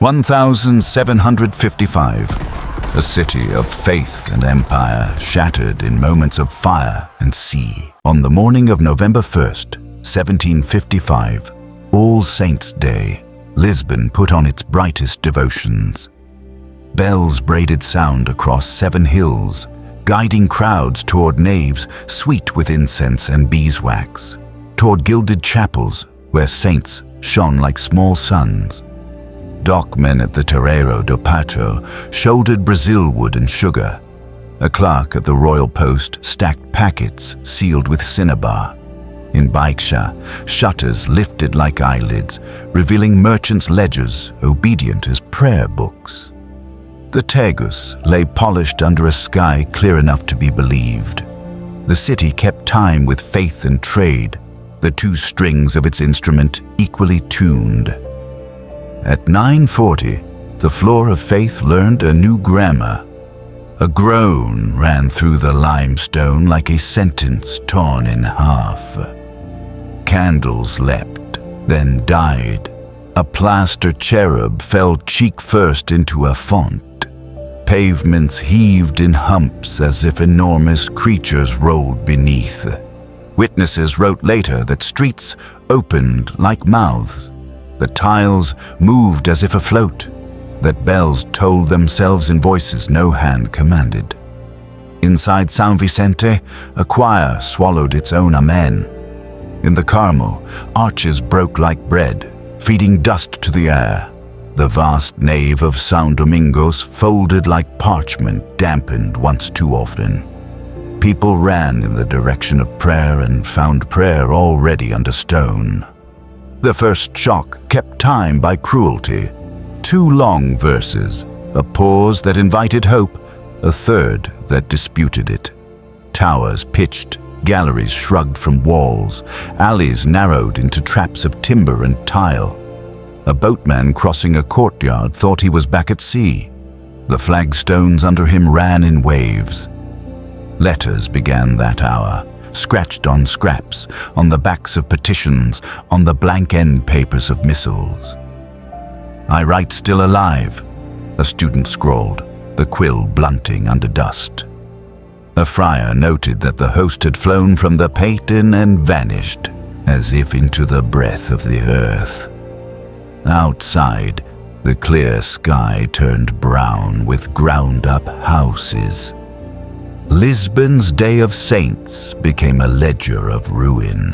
1755. A city of faith and empire shattered in moments of fire and sea. On the morning of November 1st, 1755, All Saints' Day, Lisbon put on its brightest devotions. Bells braided sound across 7 hills, guiding crowds toward naves sweet with incense and beeswax, toward gilded chapels where saints shone like small suns. Dockmen at the Terreiro do Pato shouldered Brazil wood and sugar. A clerk at the royal post stacked packets sealed with cinnabar. In Baixa, shutters lifted like eyelids, revealing merchants' ledgers obedient as prayer books. The Tagus lay polished under a sky clear enough to be believed. The city kept time with faith and trade, the 2 strings of its instrument equally tuned. At 9:40, the floor of faith learned a new grammar. A groan ran through the limestone like a sentence torn in half. Candles leapt, then died. A plaster cherub fell cheek first into a font. Pavements heaved in humps as if enormous creatures rolled beneath. Witnesses wrote later that streets opened like mouths. The tiles moved as if afloat, that bells told themselves in voices no hand commanded. Inside São Vicente, a choir swallowed its own amen. In the Carmel, arches broke like bread, feeding dust to the air. The vast nave of São Domingos folded like parchment dampened once too often. People ran in the direction of prayer and found prayer already under stone. The first shock kept time by cruelty. 2 long verses, a pause that invited hope, a third that disputed it. Towers pitched, galleries shrugged from walls, alleys narrowed into traps of timber and tile. A boatman crossing a courtyard thought he was back at sea. The flagstones under him ran in waves. Letters began that hour, scratched on scraps, on the backs of petitions, on the blank end papers of missiles. "I write still alive," a student scrawled, the quill blunting under dust. A friar noted that the host had flown from the paten and vanished, as if into the breath of the earth. Outside, the clear sky turned brown with ground-up houses. Lisbon's Day of Saints became a ledger of ruin,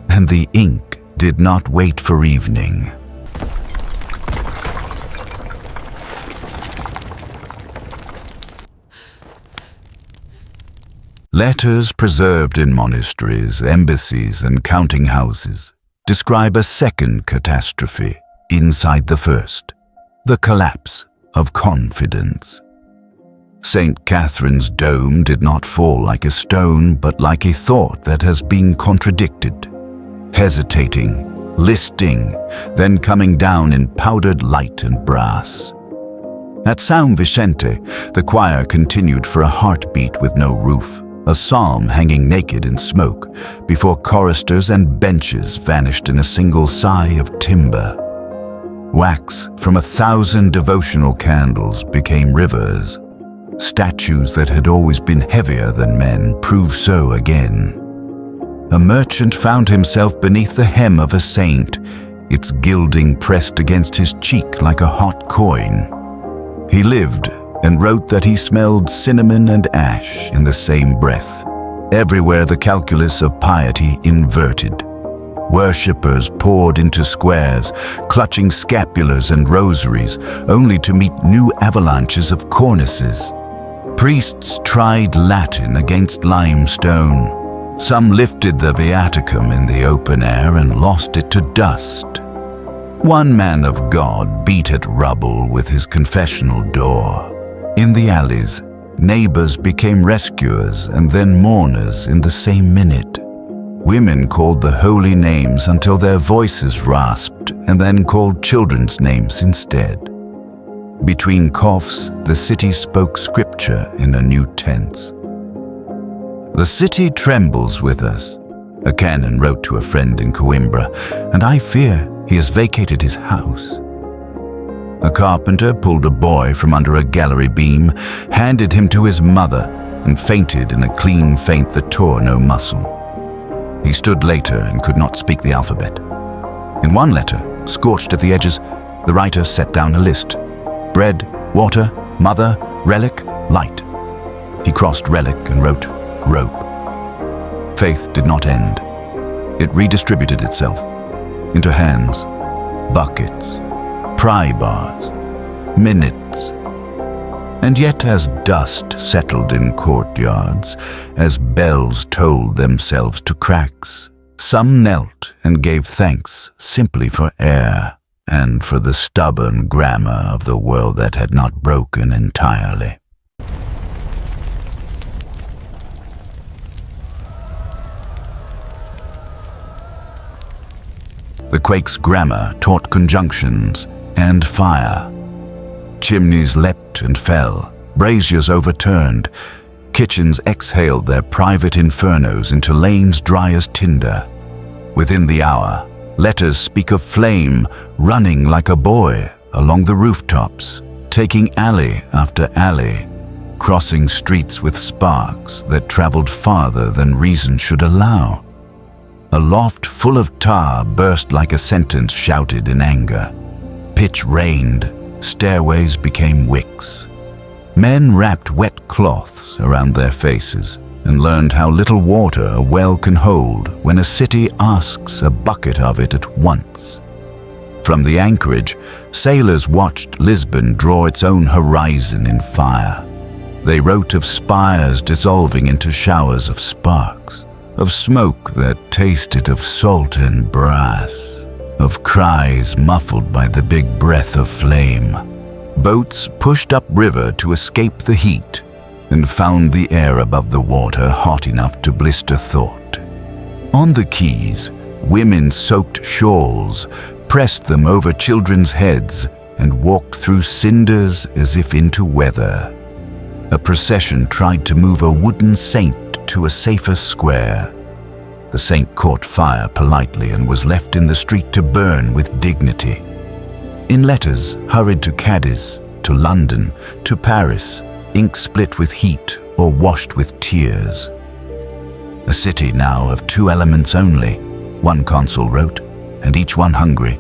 and the ink did not wait for evening. Letters preserved in monasteries, embassies, and counting houses describe a second catastrophe inside the first, the collapse of confidence. St. Catherine's dome did not fall like a stone, but like a thought that has been contradicted, hesitating, listing, then coming down in powdered light and brass. At São Vicente, the choir continued for a heartbeat with no roof, a psalm hanging naked in smoke, before choristers and benches vanished in a single sigh of timber. Wax from 1,000 devotional candles became rivers. Statues that had always been heavier than men proved so again. A merchant found himself beneath the hem of a saint, its gilding pressed against his cheek like a hot coin. He lived and wrote that he smelled cinnamon and ash in the same breath. Everywhere the calculus of piety inverted. Worshippers poured into squares, clutching scapulars and rosaries, only to meet new avalanches of cornices. Priests tried Latin against limestone. Some lifted the viaticum in the open air and lost it to dust. One man of God beat at rubble with his confessional door. In the alleys, neighbors became rescuers and then mourners in the same minute. Women called the holy names until their voices rasped and then called children's names instead. Between coughs, the city spoke scripture in a new tense. "The city trembles with us," a canon wrote to a friend in Coimbra, "and I fear he has vacated his house." A carpenter pulled a boy from under a gallery beam, handed him to his mother, and fainted in a clean faint that tore no muscle. He stood later and could not speak the alphabet. In one letter, scorched at the edges, the writer set down a list: bread, water, mother, relic, light. He crossed relic and wrote rope. Faith did not end. It redistributed itself into hands, buckets, pry bars, minutes. And yet as dust settled in courtyards, as bells tolled themselves to cracks, some knelt and gave thanks simply for air and for the stubborn grammar of the world that had not broken entirely. The quake's grammar taught conjunctions and fire. Chimneys leapt and fell, braziers overturned, kitchens exhaled their private infernos into lanes dry as tinder. Within the hour, letters speak of flame running like a boy along the rooftops, taking alley after alley, crossing streets with sparks that traveled farther than reason should allow. A loft full of tar burst like a sentence shouted in anger. Pitch rained, stairways became wicks. Men wrapped wet cloths around their faces and learned how little water a well can hold when a city asks a bucket of it at once. From the anchorage, sailors watched Lisbon draw its own horizon in fire. They wrote of spires dissolving into showers of sparks, of smoke that tasted of salt and brass, of cries muffled by the big breath of flame. Boats pushed upriver to escape the heat and found the air above the water hot enough to blister thought. On the quays, women soaked shawls, pressed them over children's heads, and walked through cinders as if into weather. A procession tried to move a wooden saint to a safer square. The saint caught fire politely and was left in the street to burn with dignity. In letters hurried to Cadiz, to London, to Paris, ink split with heat or washed with tears. A city now of two elements only, one consul wrote, and each one hungry.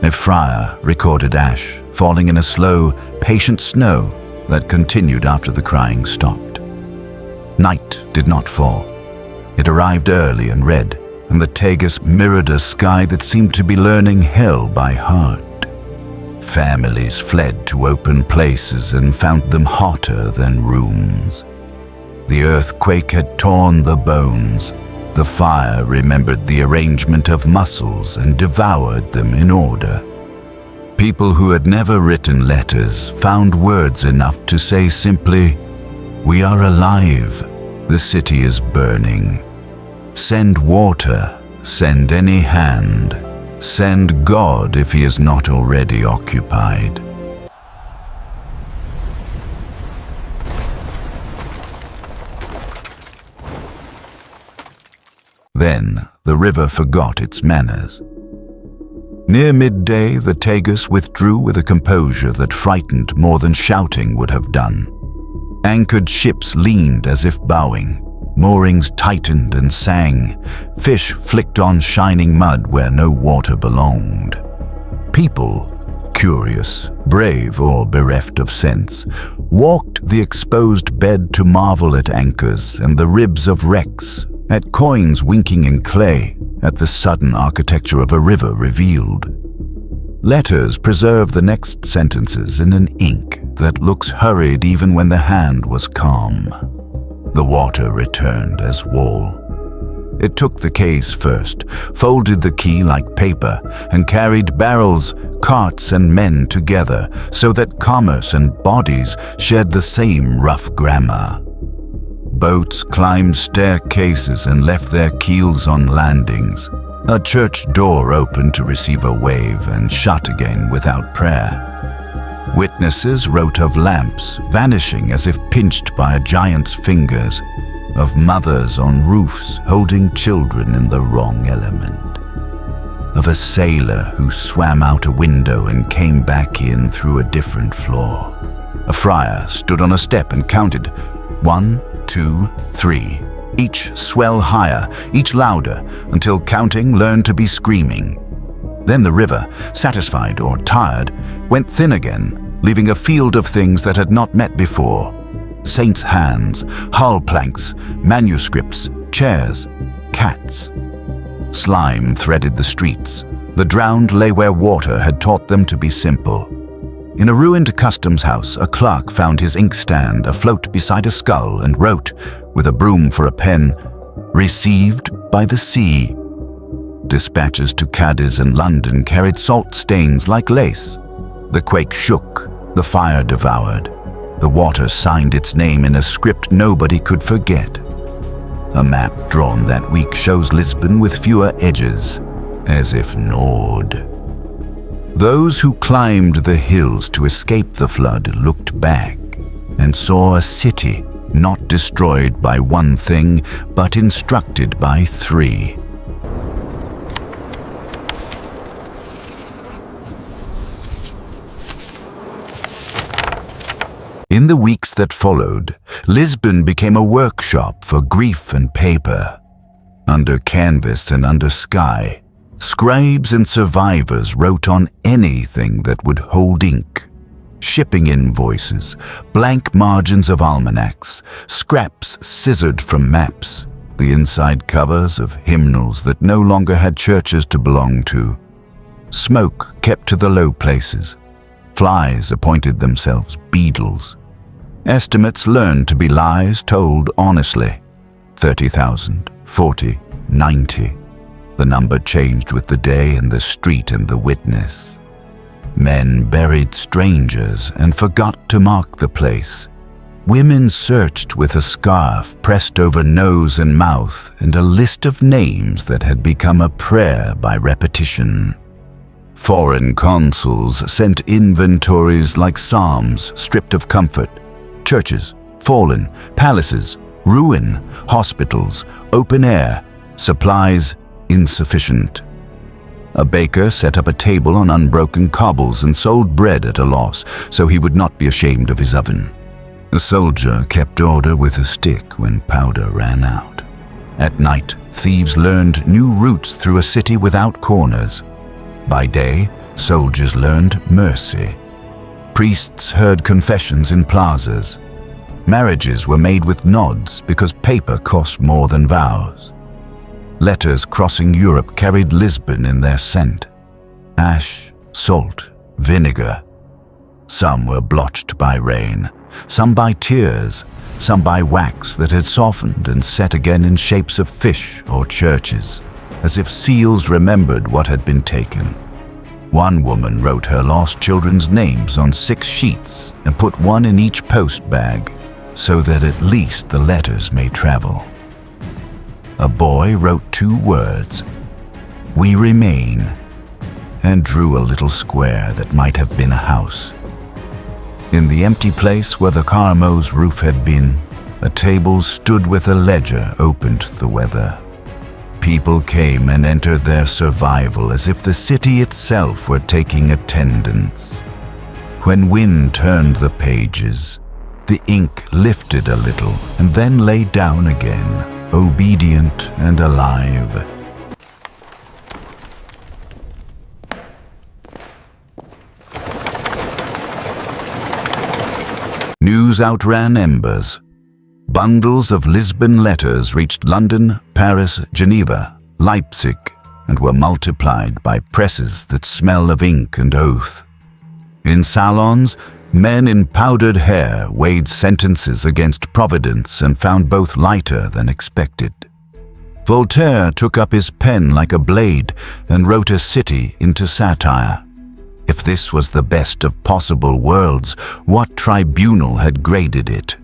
A friar recorded ash falling in a slow, patient snow that continued after the crying stopped. Night did not fall. It arrived early and red, and the Tagus mirrored a sky that seemed to be learning hell by heart. Families fled to open places and found them hotter than rooms. The earthquake had torn the bones. The fire remembered the arrangement of muscles and devoured them in order. People who had never written letters found words enough to say simply, "We are alive. The city is burning. Send water, send any hand. Send God if he is not already occupied." Then the river forgot its manners. Near midday, the Tagus withdrew with a composure that frightened more than shouting would have done. Anchored ships leaned as if bowing. Moorings tightened and sang. Fish flicked on shining mud where no water belonged. People, curious, brave, or bereft of sense, walked the exposed bed to marvel at anchors and the ribs of wrecks, at coins winking in clay, at the sudden architecture of a river revealed. Letters preserve the next sentences in an ink that looks hurried even when the hand was calm. The water returned as wall. It took the case first, folded the key like paper, and carried barrels, carts, and men together so that commerce and bodies shared the same rough grammar. Boats climbed staircases and left their keels on landings. A church door opened to receive a wave and shut again without prayer. Witnesses wrote of lamps vanishing as if pinched by a giant's fingers, of mothers on roofs holding children in the wrong element. of a sailor who swam out a window and came back in through a different floor. A friar stood on a step and counted 1, 2, 3. Each swell higher, each louder, until counting learned to be screaming. Then the river, satisfied or tired, went thin again, leaving a field of things that had not met before. Saints' hands, hull planks, manuscripts, chairs, cats. Slime threaded the streets. The drowned lay where water had taught them to be simple. In a ruined customs house, a clerk found his inkstand afloat beside a skull and wrote, with a broom for a pen, "Received by the sea." Dispatches to Cadiz and London carried salt stains like lace. The quake shook, the fire devoured. The water signed its name in a script nobody could forget. A map drawn that week shows Lisbon with fewer edges, as if gnawed. Those who climbed the hills to escape the flood looked back and saw a city not destroyed by one thing, but instructed by 3. In the weeks that followed, Lisbon became a workshop for grief and paper. Under canvas and under sky, scribes and survivors wrote on anything that would hold ink. Shipping invoices, blank margins of almanacs, scraps scissored from maps, the inside covers of hymnals that no longer had churches to belong to. Smoke kept to the low places. Flies appointed themselves beadles. Estimates learned to be lies told honestly. 30,000, 40, 90. The number changed with the day and the street and the witness. Men buried strangers and forgot to mark the place. Women searched with a scarf pressed over nose and mouth and a list of names that had become a prayer by repetition. Foreign consuls sent inventories like psalms stripped of comfort. Churches, fallen, palaces, ruin, hospitals, open air, supplies insufficient. A baker set up a table on unbroken cobbles and sold bread at a loss, so he would not be ashamed of his oven. A soldier kept order with a stick when powder ran out. At night, thieves learned new routes through a city without corners. By day, soldiers learned mercy. Priests heard confessions in plazas. Marriages were made with nods because paper cost more than vows. Letters crossing Europe carried Lisbon in their scent. Ash, salt, vinegar. Some were blotched by rain, some by tears, some by wax that had softened and set again in shapes of fish or churches, as if seals remembered what had been taken. One woman wrote her lost children's names on 6 sheets and put one in each post bag, so that at least the letters may travel. A boy wrote 2 words, "We remain," and drew a little square that might have been a house. In the empty place where the Carmo's roof had been, a table stood with a ledger open to the weather. People came and entered their survival as if the city itself were taking attendance. When wind turned the pages, the ink lifted a little and then lay down again, obedient and alive. News outran embers. Bundles of Lisbon letters reached London, Paris, Geneva, Leipzig, and were multiplied by presses that smell of ink and oath. In salons, men in powdered hair weighed sentences against Providence and found both lighter than expected. Voltaire took up his pen like a blade and wrote a city into satire. If this was the best of possible worlds, what tribunal had graded it?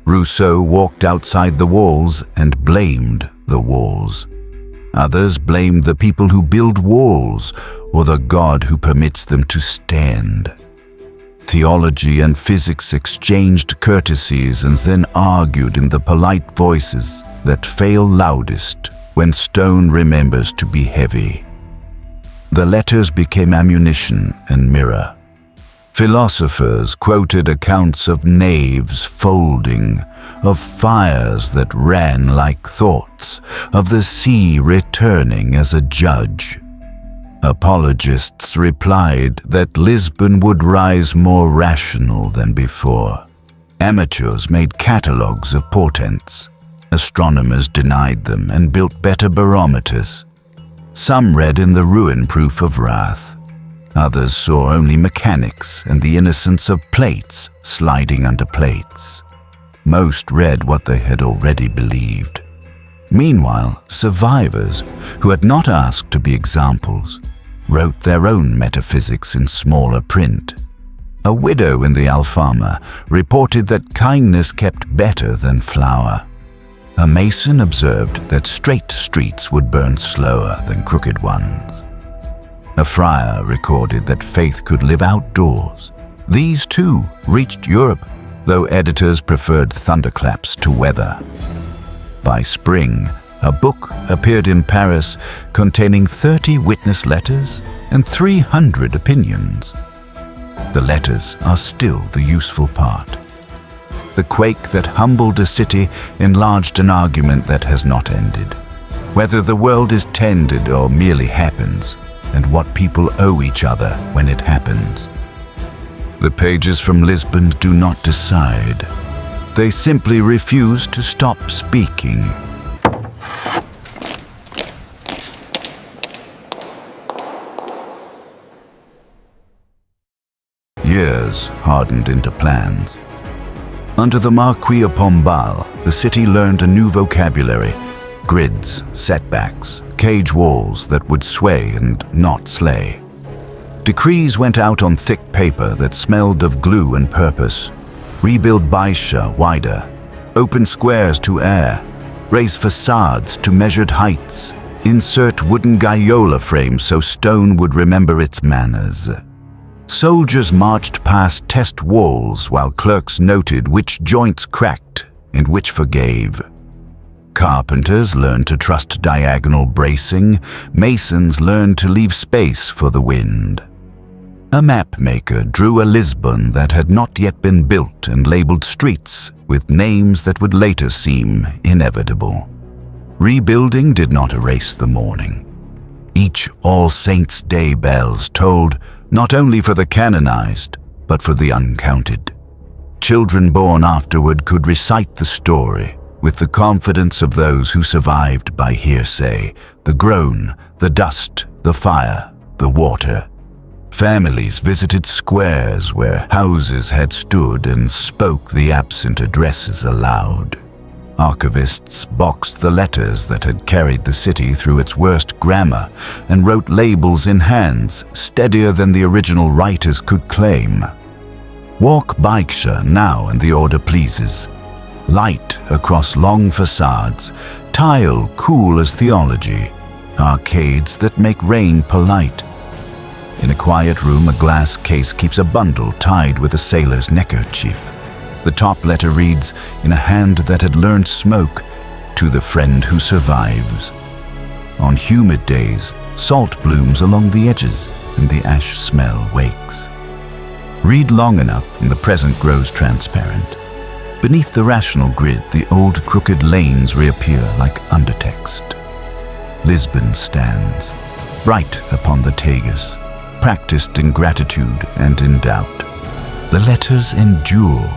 Rousseau walked outside the walls and blamed the walls. Others blamed the people who build walls or the God who permits them to stand. Theology and physics exchanged courtesies and then argued in the polite voices that fail loudest when stone remembers to be heavy. The letters became ammunition and mirror. Philosophers quoted accounts of naves folding, of fires that ran like thoughts, of the sea returning as a judge. Apologists replied that Lisbon would rise more rational than before. Amateurs made catalogues of portents. Astronomers denied them and built better barometers. Some read in the ruin proof of wrath. Others saw only mechanics and the innocence of plates sliding under plates. Most read what they had already believed. Meanwhile, survivors, who had not asked to be examples, wrote their own metaphysics in smaller print. A widow in the Alfama reported that kindness kept better than flour. A mason observed that straight streets would burn slower than crooked ones. A friar recorded that faith could live outdoors. These too reached Europe, though editors preferred thunderclaps to weather. By spring, a book appeared in Paris containing 30 witness letters and 300 opinions. The letters are still the useful part. The quake that humbled a city enlarged an argument that has not ended. Whether the world is tended or merely happens, and what people owe each other when it happens. The pages from Lisbon do not decide. They simply refuse to stop speaking. Years hardened into plans. Under the Marquis of Pombal, the city learned a new vocabulary: grids, setbacks, cage walls that would sway and not slay. Decrees went out on thick paper that smelled of glue and purpose. Rebuild Baixia wider, open squares to air, raise facades to measured heights, insert wooden gaiola frames so stone would remember its manners. Soldiers marched past test walls while clerks noted which joints cracked and which forgave. Carpenters learned to trust diagonal bracing, masons learned to leave space for the wind. A map maker drew a Lisbon that had not yet been built and labeled streets with names that would later seem inevitable. Rebuilding did not erase the morning. Each All Saints' Day bells tolled not only for the canonized, but for the uncounted. Children born afterward could recite the story with the confidence of those who survived by hearsay, the groan, the dust, the fire, the water. Families visited squares where houses had stood and spoke the absent addresses aloud. Archivists boxed the letters that had carried the city through its worst grammar and wrote labels in hands steadier than the original writers could claim. Walk Baixia now and the order pleases. Light across long facades, tile cool as theology, arcades that make rain polite. In a quiet room, a glass case keeps a bundle tied with a sailor's neckerchief. The top letter reads, in a hand that had learned smoke, to the friend who survives. On humid days, salt blooms along the edges and the ash smell wakes. Read long enough and the present grows transparent. Beneath the rational grid, the old crooked lanes reappear like undertext. Lisbon stands, bright upon the Tagus, practiced in gratitude and in doubt. The letters endure,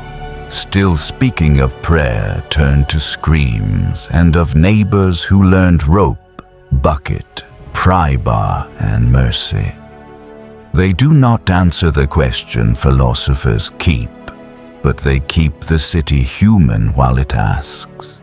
still speaking of prayer turned to screams, and of neighbors who learned rope, bucket, pry bar, and mercy. They do not answer the question philosophers keep, but they keep the city human while it asks.